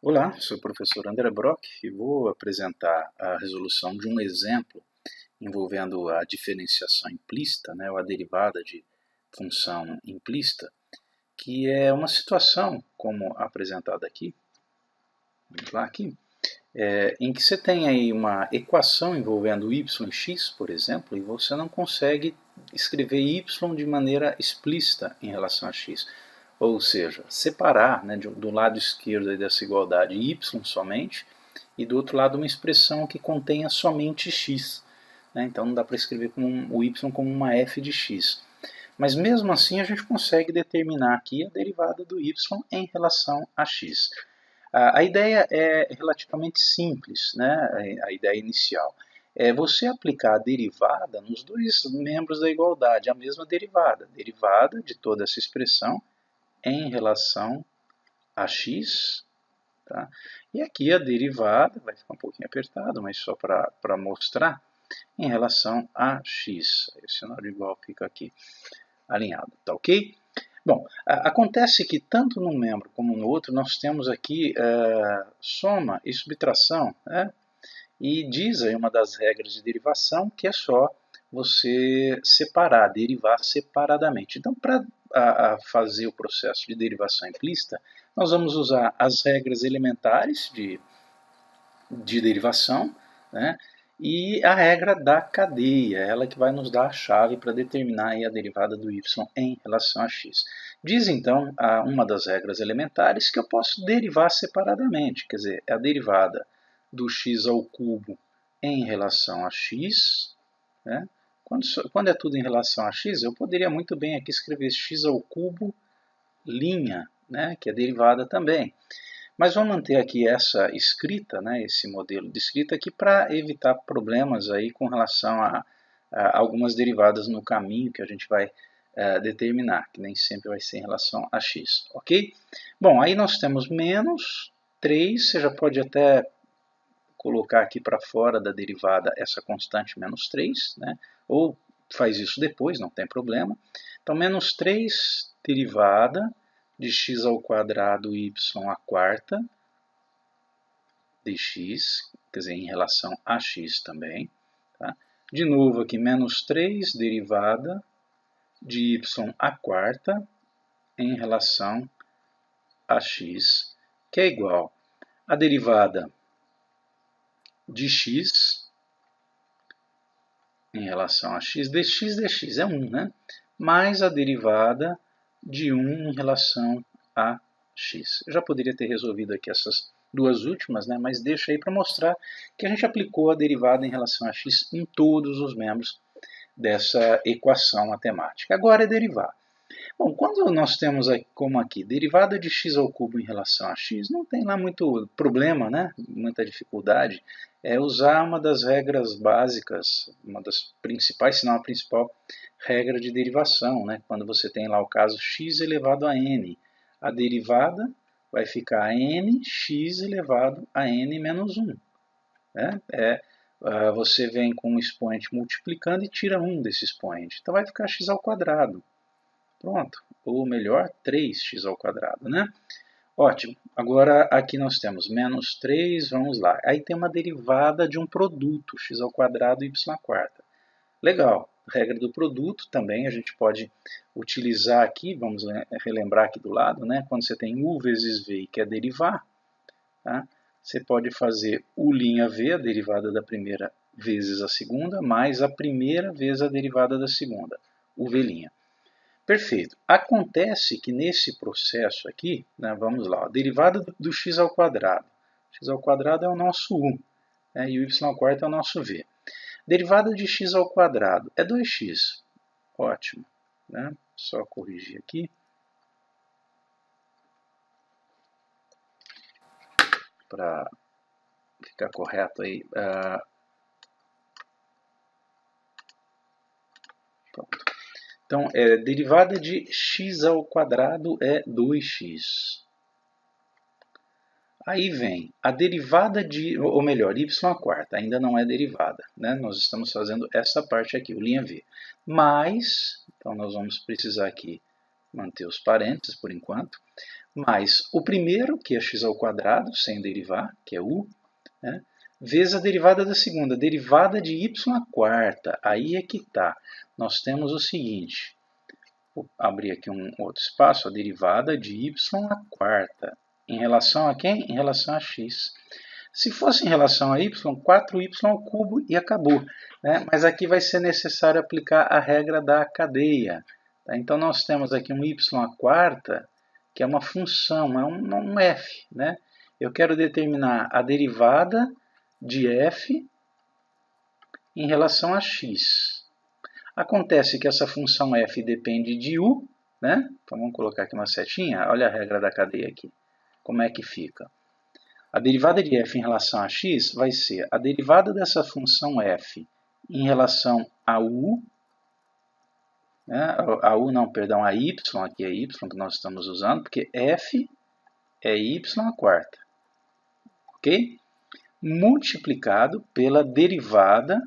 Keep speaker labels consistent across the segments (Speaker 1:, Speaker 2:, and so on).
Speaker 1: Olá, sou o professor André Brock e vou apresentar a resolução de um exemplo envolvendo a diferenciação implícita, ou a derivada de função implícita, que é uma situação, como apresentada aqui, vamos lá aqui, em que você tem aí uma equação envolvendo y e x, por exemplo, e você não consegue escrever y de maneira explícita em relação a x. Ou seja, separar, do lado esquerdo dessa igualdade y somente e do outro lado uma expressão que contenha somente x. Então não dá para escrever o y como uma f de x. Mas mesmo assim a gente consegue determinar aqui a derivada do y em relação a x. A ideia é relativamente simples, a ideia inicial. É você aplicar a derivada nos dois membros da igualdade, a mesma derivada. Derivada de toda essa expressão em relação a x. Tá? E aqui a derivada, vai ficar um pouquinho apertado, mas só para mostrar, em relação a x. O sinal de igual fica aqui alinhado, tá ok? Bom, acontece que tanto num membro como no outro nós temos aqui soma e subtração, e diz aí uma das regras de derivação que é só você separar, derivar separadamente. Então, para fazer o processo de derivação implícita, nós vamos usar as regras elementares de derivação, e a regra da cadeia, ela que vai nos dar a chave para determinar aí a derivada do y em relação a x. Diz então uma das regras elementares que eu posso derivar separadamente, quer dizer, é a derivada do x ao cubo em relação a x. Quando é tudo em relação a x, eu poderia muito bem aqui escrever x ao cubo linha, que é derivada também. Mas vamos manter aqui essa escrita, esse modelo de escrita aqui para evitar problemas aí com relação a algumas derivadas no caminho que a gente vai determinar, que nem sempre vai ser em relação a x, ok? Bom, aí nós temos menos 3, você já pode até colocar aqui para fora da derivada essa constante menos 3, ou faz isso depois, não tem problema. Então, menos 3 derivada de x ao quadrado y à quarta dx, quer dizer, em relação a x também. Tá? De novo aqui, menos 3 derivada de y à quarta em relação a x, que é igual a derivada de x em relação a x, dx é 1, mais a derivada de 1 em relação a x. Eu já poderia ter resolvido aqui essas duas últimas, mas deixa aí para mostrar que a gente aplicou a derivada em relação a x em todos os membros dessa equação matemática. Agora é derivar. Bom, quando nós temos como aqui, derivada de x ao cubo em relação a x, não tem lá muito problema, muita dificuldade. É usar uma das regras básicas, uma das principais, se não a principal regra de derivação, quando você tem lá o caso x elevado a n. A derivada vai ficar nx elevado a n menos 1. Você vem com um expoente multiplicando e tira um desse expoente. Então vai ficar x ao quadrado. Pronto, ou melhor, 3x ao quadrado, Ótimo. Agora aqui nós temos menos 3, vamos lá. Aí tem uma derivada de um produto, x ao quadrado e y à quarta. Legal. Regra do produto também a gente pode utilizar aqui, vamos relembrar aqui do lado, quando você tem u vezes v e quer derivar, você pode fazer u'(v), a derivada da primeira vezes a segunda, mais a primeira vezes a derivada da segunda, uv'. Perfeito. Acontece que nesse processo aqui, vamos lá, a derivada do x ao quadrado. X ao quadrado é o nosso u, e o y ao quarto é o nosso v. Derivada de x ao quadrado é 2x. Ótimo. Só corrigir aqui. Para ficar correto aí. Pronto. Então, derivada de x ao quadrado é 2x. Aí vem a derivada de, ou melhor, y à quarta, ainda não é derivada. Nós estamos fazendo essa parte aqui, o linha v. Mais, então nós vamos precisar aqui manter os parênteses por enquanto, mais o primeiro, que é x ao quadrado, sem derivar, que é u, né, vezes a derivada da segunda, a derivada de y à quarta. Aí é que está. Nós temos o seguinte, vou abrir aqui um outro espaço, a derivada de y à quarta. Em relação a quem? Em relação a x. Se fosse em relação a y, 4y ao cubo e acabou, né? Mas aqui vai ser necessário aplicar a regra da cadeia. Tá? Então nós temos aqui um y à quarta, que é uma função, é um f. Né? Eu quero determinar a derivada de f em relação a x. Acontece que essa função f depende de u, né? Então vamos colocar aqui uma setinha, olha a regra da cadeia aqui. Como é que fica? A derivada de f em relação a x vai ser a derivada dessa função f em relação a u, né? A y, aqui é y que nós estamos usando, porque f é y à quarta, ok? Multiplicado pela derivada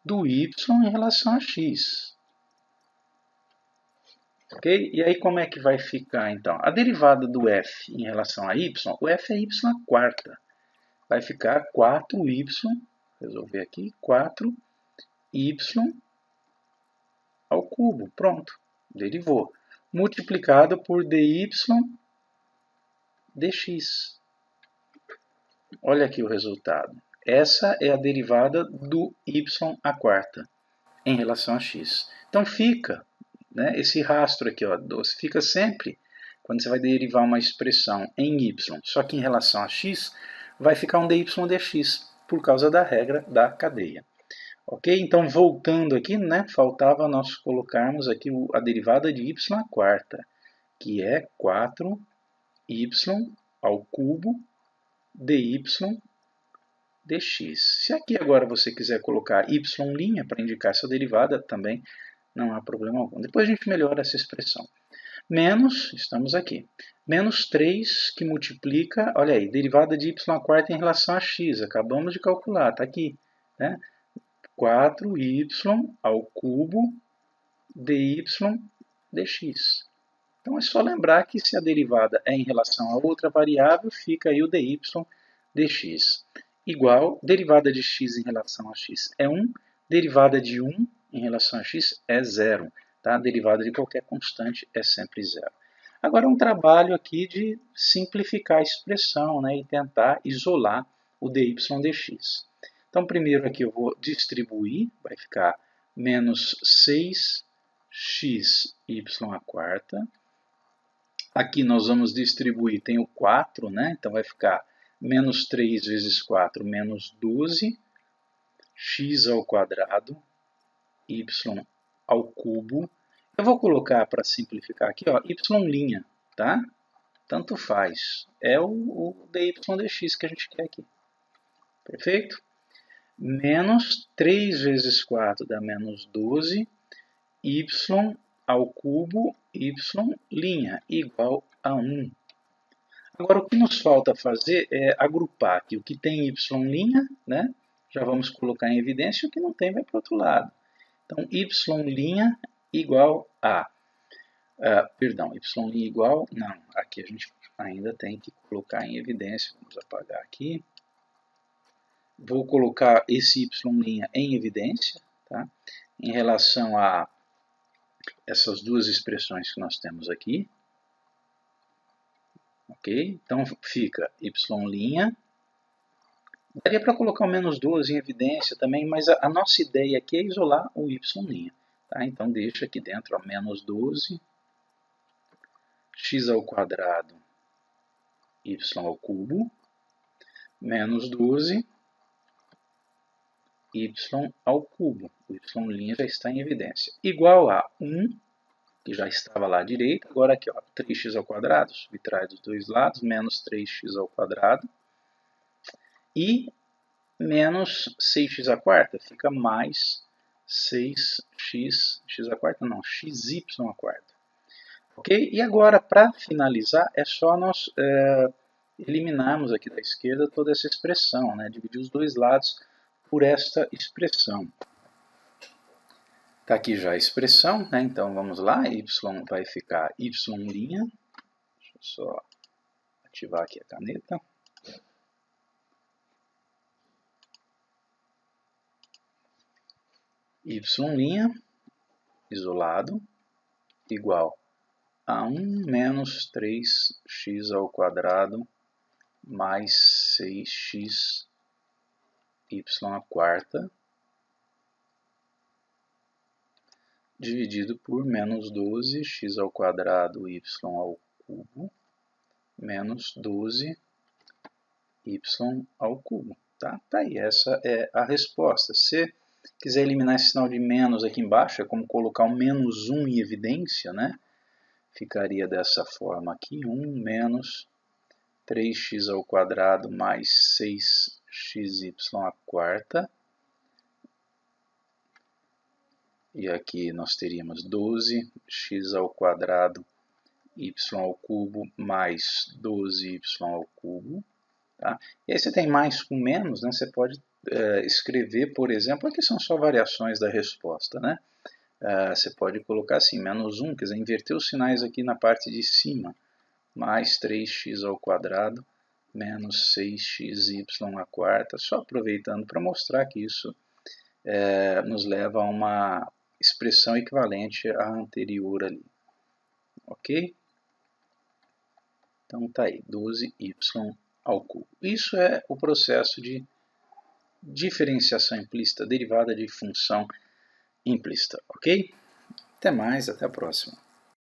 Speaker 1: do y em relação a x. Ok? E aí como é que vai ficar então? A derivada do f em relação a y, o f é y à quarta. Vai ficar 4y, resolver aqui, 4y ao cubo. Pronto, derivou. Multiplicado por dy dx. Olha aqui o resultado. Essa é a derivada do y à quarta em relação a x. Então fica, né, esse rastro aqui, ó, fica sempre, quando você vai derivar uma expressão em y, só que em relação a x, vai ficar um dy dx, por causa da regra da cadeia. Ok? Então, voltando aqui, né, faltava nós colocarmos aqui a derivada de y à quarta, que é 4y ao cubo dy dx. Se aqui agora você quiser colocar y' para indicar essa derivada, também não há problema algum. Depois a gente melhora essa expressão. Menos, estamos aqui, menos 3 que multiplica, olha aí, derivada de y à quarta em relação a x, acabamos de calcular, está aqui, né? 4y ao cubo dy dx. Então é só lembrar que se a derivada é em relação a outra variável, fica aí o dy dx. Igual, derivada de x em relação a x é 1, derivada de 1 em relação a x é 0. Tá? A derivada de qualquer constante é sempre 0. Agora um trabalho aqui de simplificar a expressão, né, e tentar isolar o dy dx. Então primeiro aqui eu vou distribuir, vai ficar menos 6xy à quarta. Aqui nós vamos distribuir, tem o 4, né? Então vai ficar menos 3 vezes 4, menos 12, x ao quadrado, y ao cubo. Eu vou colocar, para simplificar aqui, ó, y', tá? Tanto faz. É o dy dx que a gente quer aqui. Perfeito? Menos 3 vezes 4 dá menos 12, y ao cubo, y' igual a 1. Agora, o que nos falta fazer é agrupar aqui o que tem y', né? Já vamos colocar em evidência, e o que não tem vai para o outro lado. Então, y' igual a... perdão, y' igual... Não, aqui a gente ainda tem que colocar em evidência. Vamos apagar aqui. Vou colocar esse y' em evidência, tá? Em relação a essas duas expressões que nós temos aqui. Ok? Então fica y'. Daria para colocar o menos 12 em evidência também, mas a nossa ideia aqui é isolar o y'. Tá? Então deixa aqui dentro, ó, menos 12, x ao quadrado, y ao cubo, menos 12, y ao cubo. O y' já está em evidência. Igual a 1, que já estava lá à direita, agora aqui, ó, 3x ao quadrado, subtrai dos dois lados, menos 3x ao quadrado, e menos 6x à quarta, fica mais 6x, x à quarta não, xy à quarta. Ok? E agora, para finalizar, é só nós eliminarmos aqui da esquerda toda essa expressão, né? Dividir os dois lados por esta expressão. Está aqui já a expressão, né? Então vamos lá, y vai ficar y'. Deixa eu só ativar aqui a caneta. Y' isolado igual a 1 menos 3x ao quadrado mais 6x y à quarta dividido por menos 12 x ao quadrado y ao cubo menos 12 y ao cubo. Tá aí, essa é a resposta. Se quiser eliminar esse sinal de menos aqui embaixo, é como colocar um menos 1 em evidência, né? Ficaria dessa forma aqui, 1 menos 3x ao quadrado mais 6xy à quarta. E aqui nós teríamos 12x ao quadrado y ao cubo mais 12y ao cubo. Tá? E aí você tem mais com menos, né? Você pode escrever, por exemplo, aqui são só variações da resposta, né? Você pode colocar assim, menos 1, quer dizer, inverter os sinais aqui na parte de cima, mais 3x ao quadrado menos 6xy à quarta, só aproveitando para mostrar que isso nos leva a uma expressão equivalente à anterior ali. Ok? Então tá aí, 12y ao cubo. Isso é o processo de diferenciação implícita, derivada de função implícita, ok? Até mais, até a próxima.